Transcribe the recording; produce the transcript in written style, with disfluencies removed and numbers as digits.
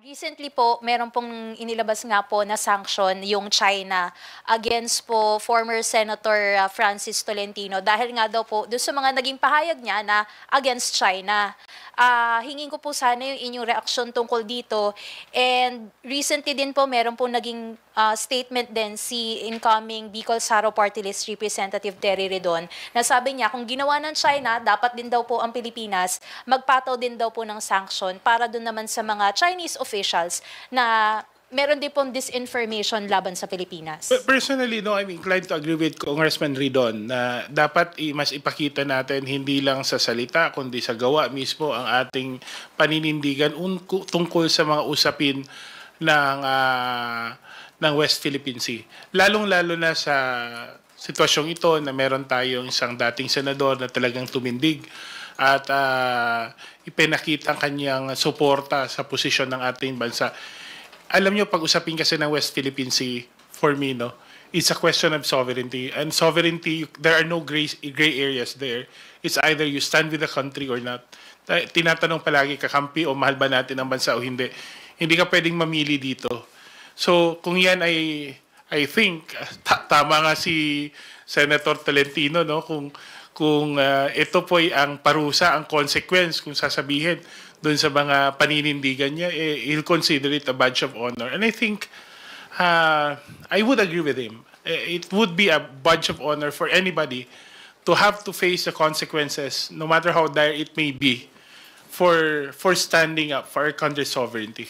Recently po, meron pong inilabas nga po na sanction yung China against po former Senator Francis Tolentino dahil nga daw po doon sa mga naging pahayag niya na against China. Hingin ko po sana yung inyong reaksyon tungkol dito. And recently din po, meron po naging statement din si incoming Bicol Saro Party List Representative Terry Redon na sabi niya kung ginawa ng China, dapat din daw po ang Pilipinas magpataw din daw po ng sanction para doon naman sa mga Chinese officials na meron din pong disinformation laban sa Pilipinas. Personally, no, I'm inclined to agree with Congressman Ridon na dapat mas ipakita natin hindi lang sa salita kundi sa gawa mismo ang ating paninindigan tungkol sa mga usapin ng West Philippine Sea. Lalong-lalo na sa sitwasyong ito na meron tayong isang dating senador na talagang tumindig at ipinakita ang kanyang suporta sa posisyon ng ating bansa. Alam nyo, pag-usapin kasi ng West Philippine Sea, for me, no, it's a question of sovereignty. And sovereignty, there are no gray areas there. It's either you stand with the country or not. Tinatanong palagi, kakampi o mahal ba natin ang bansa o hindi. Hindi ka pwedeng mamili dito. So, kung yan ay, I think, tama nga si Senator Tolentino, no, kung ito po ay ang parusa, ang consequence, kung sasabihin doon sa mga paninindigan niya, he'll consider it a badge of honor. And I think I would agree with him. It would be a badge of honor for anybody to have to face the consequences, no matter how dire it may be, for standing up for our country's sovereignty.